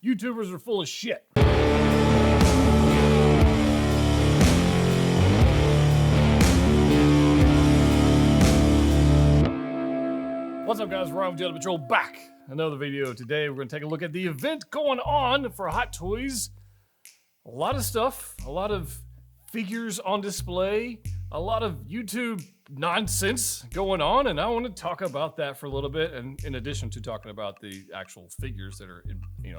YouTubers are full of shit. What's up, guys? Ryan with Jelly Patrol back. Another video today. We're going to take a look at the event going on for Hot Toys. A lot of stuff, a lot of figures on display, a lot of YouTube nonsense going on, and I want to talk about that for a little bit, and in addition to talking about the actual figures that are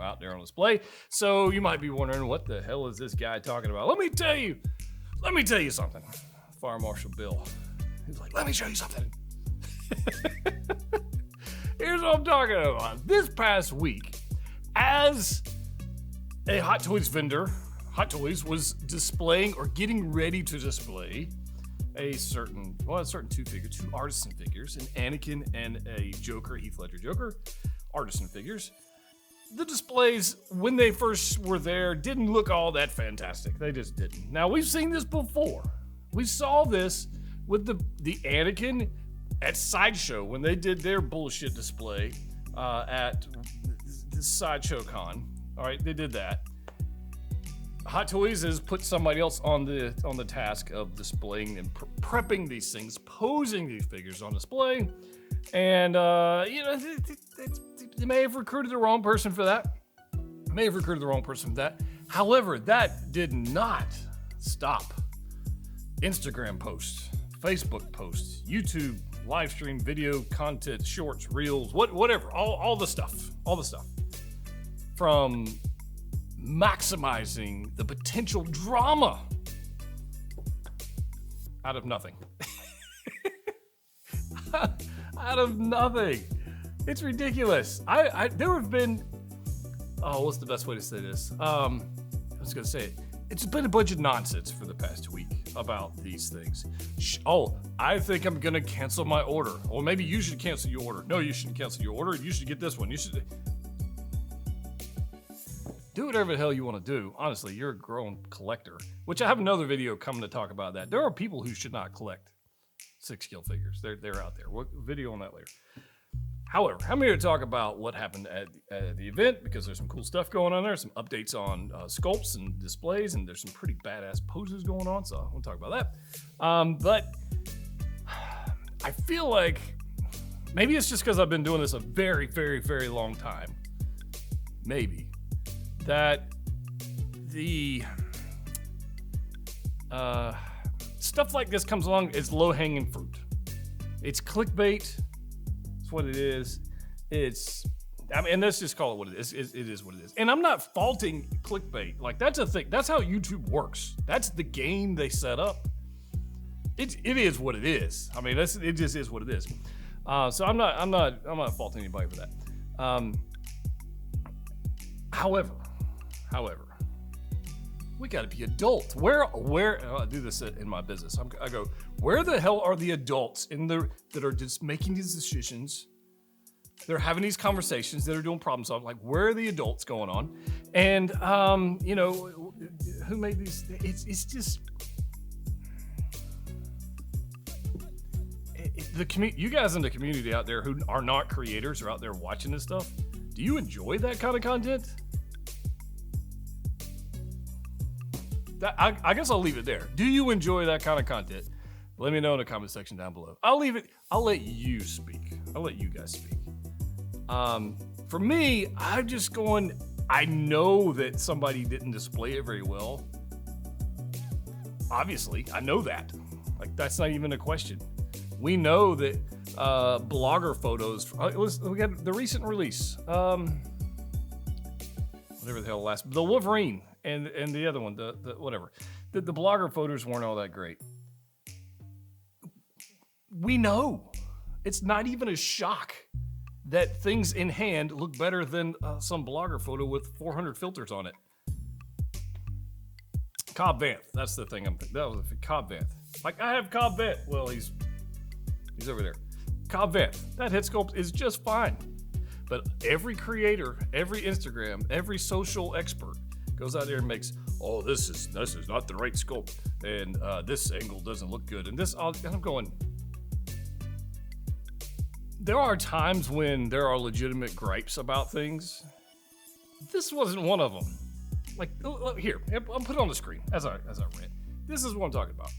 out there on display. So you might be wondering, what the hell is this guy talking about? Let me tell you something. Fire Marshal Bill, he's like, let me show you something. Here's what I'm talking about. This past week, as a Hot Toys vendor, Hot Toys was displaying or getting ready to display a certain two artisan figures, an Anakin and a Joker, Heath Ledger Joker, artisan figures. The displays, when they first were there, didn't look all that fantastic. They just didn't. Now, we've seen this before. We saw this with the Anakin at Sideshow when they did their bullshit display at the Sideshow Con. All right, they did that. Hot Toys has put somebody else on the task of displaying and prepping these things, posing these figures on display, and they may have recruited the wrong person for that. However, that did not stop Instagram posts, Facebook posts, YouTube live stream video content, shorts, reels, whatever, all the stuff from maximizing the potential drama out of nothing. Out of nothing. It's ridiculous. There have been, what's the best way to say this? I was gonna say it. It's been a bunch of nonsense for the past week about these things. I think I'm gonna cancel my order. Or maybe you should cancel your order. No, you shouldn't cancel your order. You should get this one. You should do whatever the hell you want to do. Honestly, you're a grown collector, which I have another video coming to talk about that. There are people who should not collect 6-scale figures. They're out there. Video on that later. However, I'm here to talk about what happened at the event, because there's some cool stuff going on there, some updates on sculpts and displays, and there's some pretty badass poses going on, so I want to talk about that. But I feel like maybe it's just because I've been doing this a very, very, very long time. Maybe. That the stuff like this comes along as low-hanging fruit. It's clickbait. That's what it is. And let's just call it what it is. It is what it is. And I'm not faulting clickbait. Like, that's a thing. That's how YouTube works. That's the game they set up. It is what it is. I mean, it just is what it is. So I'm not faulting anybody for that. However, we got to be adults. Where I do this in my business. I go, where the hell are the adults that are just making these decisions? They're having these conversations. That are doing problem solving. Like, where are the adults going on? And who made these? It's just you guys in the community out there who are not creators are out there watching this stuff. Do you enjoy that kind of content? I guess I'll leave it there. Do you enjoy that kind of content? Let me know in the comment section down below. I'll let you speak. I'll let you guys speak. For me, I'm just going, I know that somebody didn't display it very well. Obviously, I know that. Like, that's not even a question. We know that blogger photos, we got the recent release, whatever the hell the Wolverine and the other one, the whatever. The blogger photos weren't all that great. We know. It's not even a shock that things in hand look better than some blogger photo with 400 filters on it. Cobb Vanth, that's the thing that was Cobb Vanth. Like, I have Cobb Vanth. Well, he's over there. Cobb Vanth, that head sculpt is just fine. But every creator, every Instagram, every social expert goes out there and makes, oh, this is not the right sculpt, and this angle doesn't look good, and I'm going, there are times when there are legitimate gripes about things, This wasn't one of them. Like, here, I'll put it on the screen as I read. This is what I'm talking about.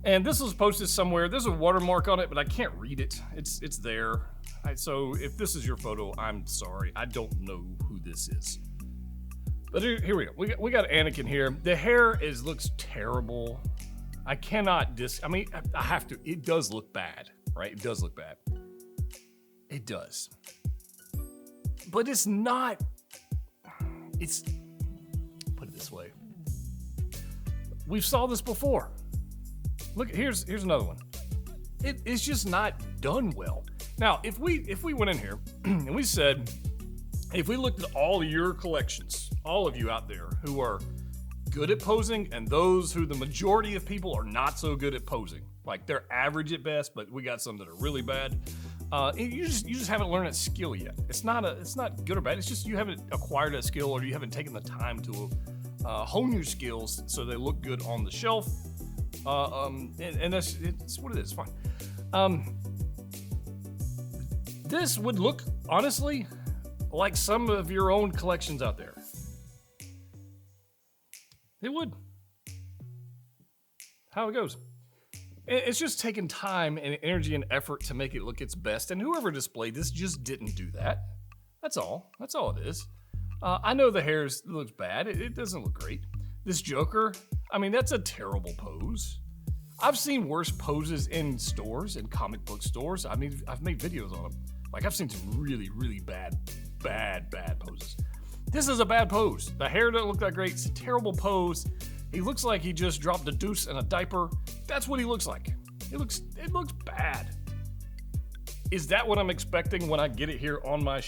And this was posted somewhere. There's a watermark on it, but I can't read it. It's there. So if this is your photo, I'm sorry. I don't know who this is. But here we go. We got Anakin here. The hair looks terrible. I cannot I have to. It does look bad, right? It does look bad. It does. But it's not. It's, put it this way. We've saw this before. Look, here's another one. It's just not done well. Now, if we went in here and we said, if we looked at all your collections, all of you out there who are good at posing and those who the majority of people are not so good at posing, like they're average at best, but we got some that are really bad. You just haven't learned that skill yet. It's not good or bad. It's just you haven't acquired that skill, or you haven't taken the time to hone your skills so they look good on the shelf. And it's what it is. Fine. This would look, honestly, like some of your own collections out there. It would. How it goes. It's just taking time and energy and effort to make it look its best. And whoever displayed this just didn't do that. That's all. That's all it is. I know the hair looks bad. It doesn't look great. This Joker, I mean, that's a terrible pose. I've seen worse poses in stores, in comic book stores. I mean, I've made videos on them. Like, I've seen some really, really bad poses. This is a bad pose. The hair doesn't look that great. It's a terrible pose. He looks like he just dropped a deuce in a diaper. That's what he looks like. It looks bad. Is that what I'm expecting when I get it here on my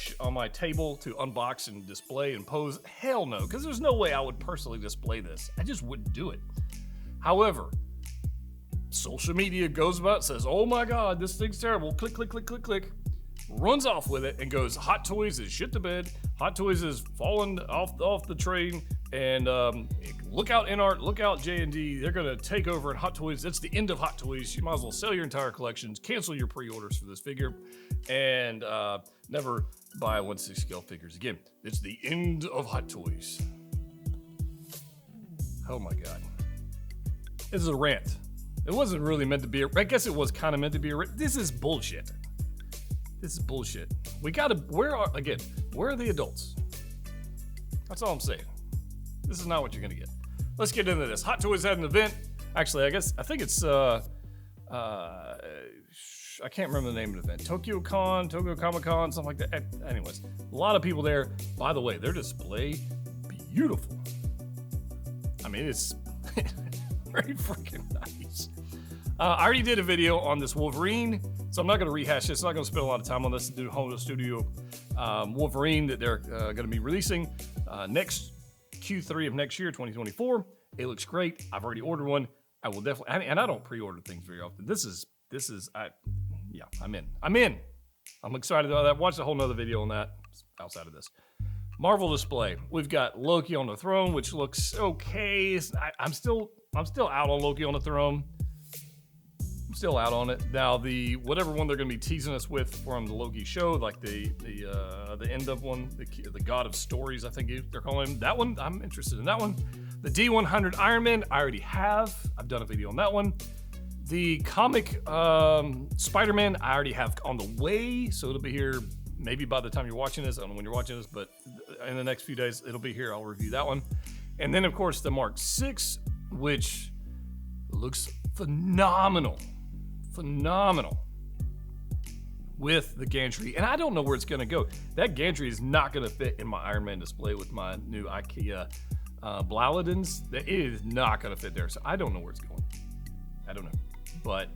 table to unbox and display and pose? Hell no, because there's no way I would personally display this. I just wouldn't do it. However, social media goes about, says, oh my God, this thing's terrible. Click, click, click, click, click. Runs off with it and goes, Hot Toys is shit to bed. Hot Toys is falling off the train. And look out Inart, look out J&D. They're going to take over in Hot Toys. It's the end of Hot Toys. You might as well sell your entire collections, cancel your pre-orders for this figure, and never buy 1/6 scale figures again. It's the end of Hot Toys. Oh my God. This is a rant. It wasn't really meant to be I guess it was kind of meant to be a rant. This is bullshit. This is bullshit. We gotta, where are the adults? That's all I'm saying. This is not what you're gonna get. Let's get into this. Hot Toys had an event. Actually, I think it's, I can't remember the name of the event. Tokyo Comic Con, something like that. Anyways, a lot of people there. By the way, their display, beautiful. I mean, it's very freaking nice. I already did a video on this Wolverine, so I'm not going to rehash this. I'm not going to spend a lot of time on this. Do Home Studio Wolverine that they're going to be releasing next Q3 of next year, 2024. It looks great. I've already ordered one. I will definitely, and I don't pre-order things very often. I'm in. I'm excited about that. Watch a whole nother video on that outside of this. Marvel display. We've got Loki on the throne, which looks okay. I'm still out on Loki on the throne. I'm still out on it. Now, the whatever one they're going to be teasing us with from the Loki show, like the end of one, the God of Stories, I think they're calling him. That one, I'm interested in that one. The D100 Iron Man, I already have. I've done a video on that one. The comic Spider-Man, I already have on the way, so it'll be here maybe by the time you're watching this. I don't know when you're watching this, but in the next few days, it'll be here. I'll review that one. And then, of course, the Mark 6, which looks phenomenal with the gantry. And I don't know where it's going to go. That gantry is not going to fit in my Iron Man display with my new IKEA Blauladens. It is not going to fit there. So I don't know where it's going. I don't know. But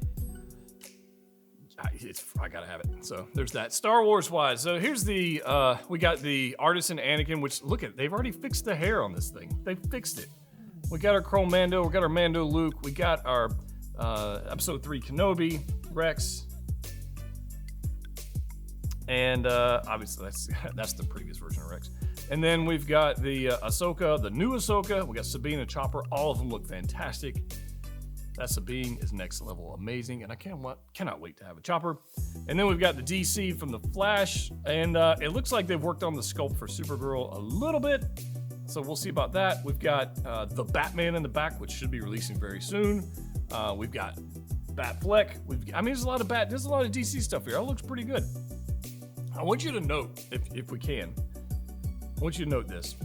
I gotta have it. So there's that. Star Wars wise, so here's the we got the Artisan Anakin, which look at, they've already fixed the hair on this thing. They fixed it. We got our Chrome Mando, we got our Mando Luke, we got our Episode 3 Kenobi Rex, and obviously that's the previous version of Rex. And then we've got the Ahsoka, the new Ahsoka. We got Sabine and Chopper. All of them look fantastic. That Sabine is next level amazing, and I cannot wait to have a chopper. And then we've got the DC from the Flash, and it looks like they've worked on the sculpt for Supergirl a little bit, so we'll see about that. We've got the Batman in the back, which should be releasing very soon. We've got Batfleck. There's a lot of DC stuff here. That looks pretty good. I want you to note, if we can, I want you to note this.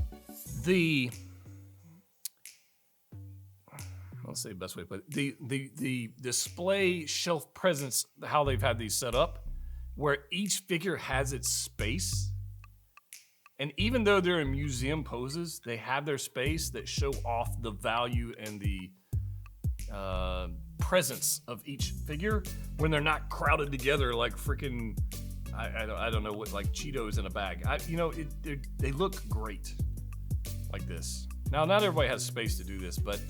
Let's say the best way to put it. The display shelf presence, how they've had these set up, where each figure has its space. And even though they're in museum poses, they have their space that show off the value and the presence of each figure when they're not crowded together like freaking, I don't know what, like Cheetos in a bag. They look great like this. Now, not everybody has space to do this, but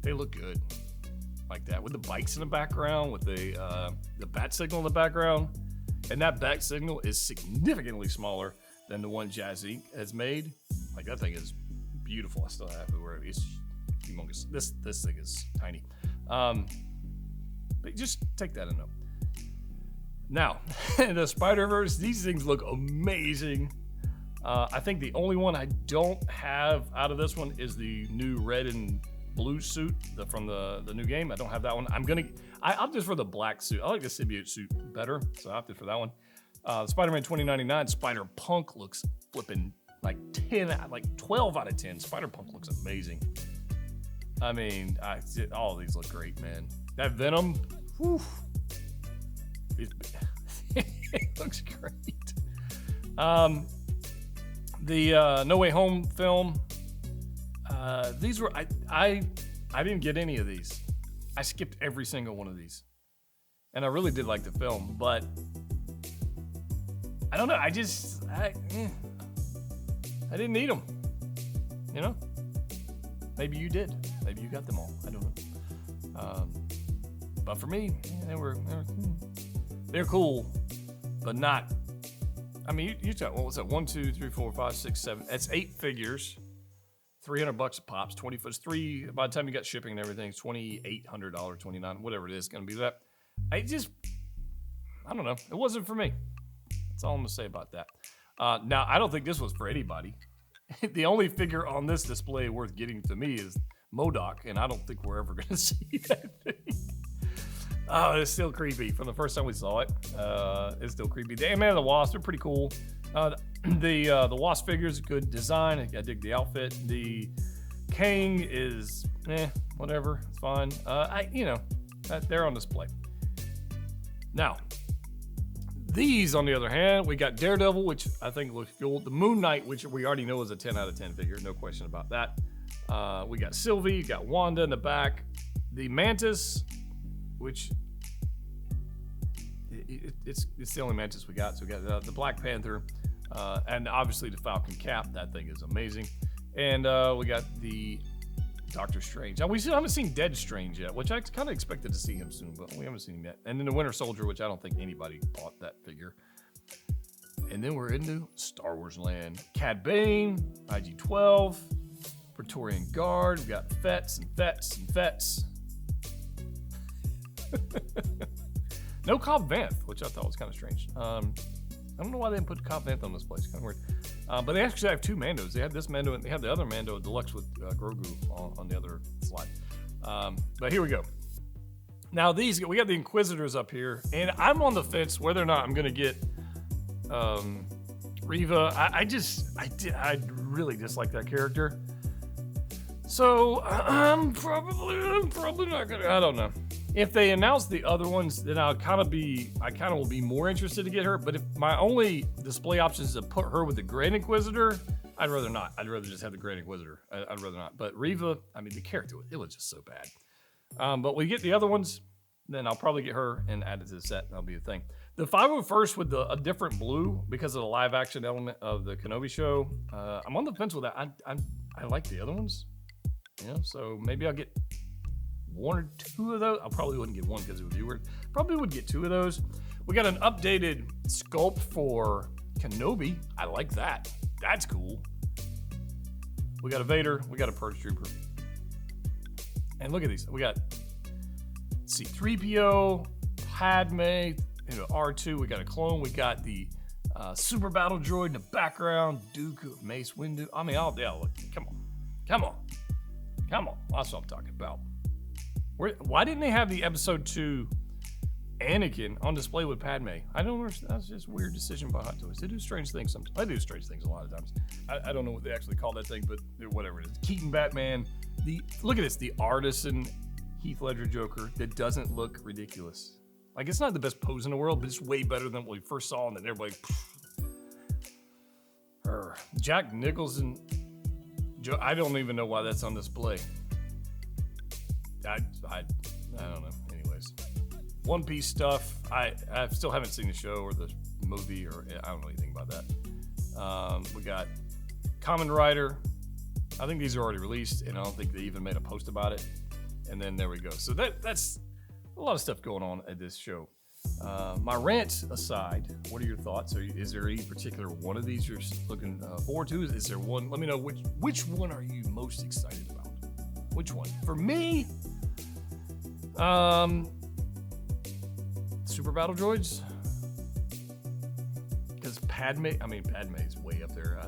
they look good like that with the bikes in the background, with the bat signal in the background, and that bat signal is significantly smaller than the one Jazz Inc. has made. Like, that thing is beautiful. I still have it where it's humongous. This thing is tiny, but just take that a note. Now, the Spider-Verse, these things look amazing. I think the only one I don't have out of this one is the new red and blue suit from the new game. I don't have that one. I opted for the black suit. I like the symbiote suit better, so I opted for that one. Spider-Man 2099, Spider-Punk looks flipping like 12 out of 10. Spider-Punk looks amazing. All of these look great, man. That Venom, whew, it looks great. The No Way Home film, these were, I didn't get any of these. I skipped every single one of these. And I really did like the film, but I don't know, I didn't need them, you know? Maybe you did. Maybe you got them all. I don't know. But for me, they're cool, but not. You talk, what was that? 1, 2, 3, 4, 5, 6, 7. That's 8 figures. $300 a pops. 20 foot. By the time you got shipping and everything, it's $2,800, $29, whatever it is, going to be that. I don't know. It wasn't for me. That's all I'm gonna say about that. Now, I don't think this was for anybody. The only figure on this display worth getting to me is MODOK, and I don't think we're ever gonna see that thing. Oh, it's still creepy. From the first time we saw it, it's still creepy. The Ant-Man and the Wasp, they're pretty cool. The Wasp figure's good design. I dig the outfit. The Kang is, whatever. It's fine. They're on display. Now, these, on the other hand, we got Daredevil, which I think looks cool. The Moon Knight, which we already know is a 10 out of 10 figure. No question about that. We got Sylvie. You got Wanda in the back. The Mantis, which it's the only Mantis we got. So we got the Black Panther, and obviously the Falcon Cap. That thing is amazing. And we got the Doctor Strange. Now, we still haven't seen Dead Strange yet, which I kind of expected to see him soon, but we haven't seen him yet. And then the Winter Soldier, which I don't think anybody bought that figure. And then we're into Star Wars land. Cad Bane, IG-12, Praetorian Guard. We got Fets and Fets and Fets. No Cobb Vanth, which I thought was kind of strange. I don't know why they didn't put Cobb Vanth on this place. Kind of weird. But they actually have 2 Mandos. They have this Mando and they have the other Mando Deluxe with Grogu on the other slide. But here we go. Now we got the Inquisitors up here, and I'm on the fence whether or not I'm gonna get Reva. I really dislike that character. So I'm probably not gonna. I don't know. If they announce the other ones, then I kind of will be more interested to get her. But if my only display option is to put her with the Grand Inquisitor, I'd rather not. I'd rather just have the Grand Inquisitor. I'd rather not. But Reva, the character, it was just so bad. But we get the other ones, then I'll probably get her and add it to the set. That'll be the thing. The 501st with a different blue because of the live action element of the Kenobi show. I'm on the fence with that. I like the other ones. So maybe I'll get 1 or 2 of those. I probably wouldn't get one because it would be weird. Probably would get 2 of those. We got an updated sculpt for Kenobi. I like that. That's cool. We got a Vader. We got a Purge Trooper. And look at these. We got C-3PO, Padme, R2. We got a clone. We got the Super Battle Droid in the background. Dooku, Mace Windu. I mean, look, come on. That's what I'm talking about. Why didn't they have the Episode 2 Anakin on display with Padme? I don't understand. That's just a weird decision by Hot Toys. They do strange things sometimes. I do strange things a lot of times. I don't know what they actually call that thing, but whatever it is. Keaton Batman. Look at this. The artisan Heath Ledger Joker that doesn't look ridiculous. Like, it's not the best pose in the world, but it's way better than what we first saw, and then everybody. Jack Nicholson. I don't even know why that's on display. I don't know. Anyways, One Piece stuff. I still haven't seen the show or the movie, or I don't know anything about that. We got Kamen Rider. I think these are already released, and I don't think they even made a post about it. And then there we go. So that's a lot of stuff going on at this show. My rant aside, what are your thoughts? Is there any particular one of these you're looking forward to? Is there one? Let me know which one are you most excited about? Which one? For me, Super Battle Droids. Because Padme is way up there.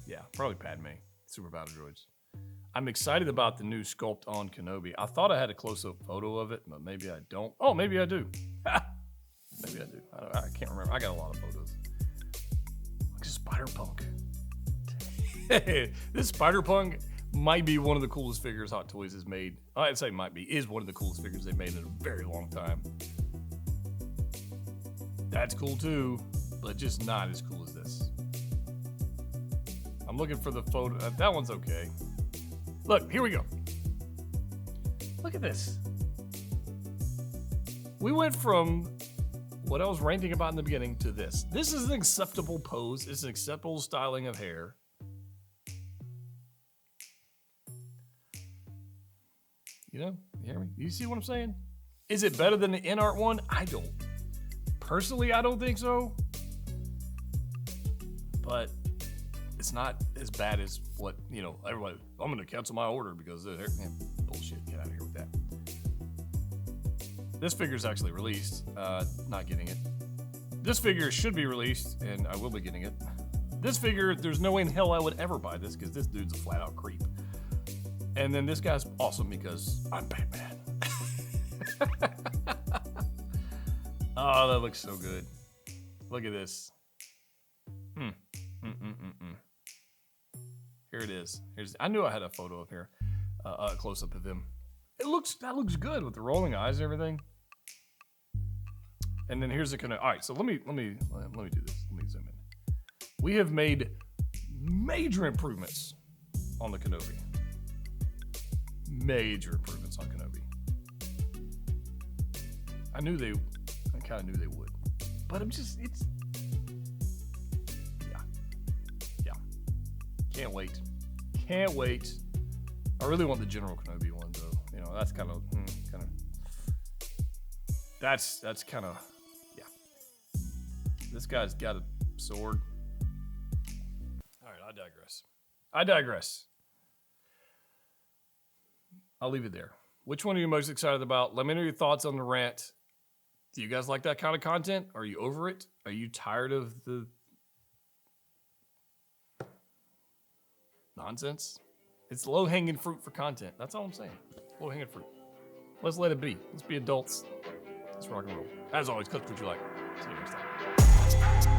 Yeah, probably Padme. Super Battle Droids. I'm excited about the new sculpt on Kenobi. I thought I had a close-up photo of it, but maybe I don't. Oh, maybe I do. Maybe I do. I can't remember. I got a lot of photos. Look at Spider-Punk. This Spider-Punk might be one of the coolest figures Hot Toys has made. I'd say is one of the coolest figures they've made in a very long time. That's cool too, but just not as cool as this. I'm looking for the photo. That one's okay. Look, here we go. Look at this. We went from what I was ranting about in the beginning to this. This is an acceptable pose. It's an acceptable styling of hair. You hear me? You see what I'm saying? Is it better than the InArt one? Personally, I don't think so. But it's not as bad as what, everybody, I'm going to cancel my order because bullshit. Get out of here with that. This figure's actually released. Not getting it. This figure should be released, and I will be getting it. This figure, there's no way in hell I would ever buy this because this dude's a flat out creep. And then this guy's awesome because I'm Batman. Oh, that looks so good. Look at this. Here it is. I knew I had a photo of here, a close up of him. That looks good with the rolling eyes and everything. And then here's the kind of. All right, so let me do this. Let me zoom in. We have made major improvements on the Kenobi. Major improvements on Kenobi. I kind of knew they would, but it's. Yeah. Can't wait. I really want the General Kenobi one though. That's kind of. That's kind of. Yeah. This guy's got a sword. All right, I digress. I'll leave it there. Which one are you most excited about? Let me know your thoughts on the rant. Do you guys like that kind of content? Are you over it? Are you tired of the nonsense? It's low-hanging fruit for content. That's all I'm saying. Low-hanging fruit. Let's let it be. Let's be adults. Let's rock and roll. As always, cut what you like. See you next time.